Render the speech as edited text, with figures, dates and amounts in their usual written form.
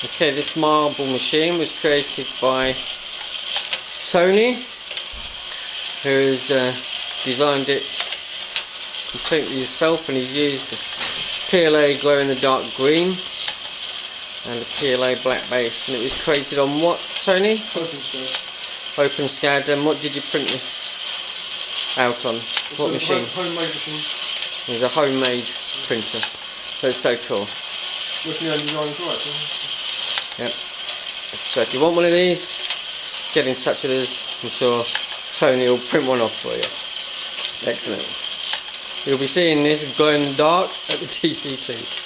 Okay, this marble machine was created by Tony, who has designed it completely himself, and he's used PLA Glow in the dark green and a PLA black base, and it was created on what, Tony? OpenSCAD. And what did you print this out on? What machine? Homemade machine. It was a homemade printer. That's so cool. What's my own design as well? Yep. So if you want one of these, get in touch with us. I'm sure Tony will print one off for you. Excellent. You'll be seeing this glow in the dark at the TCT.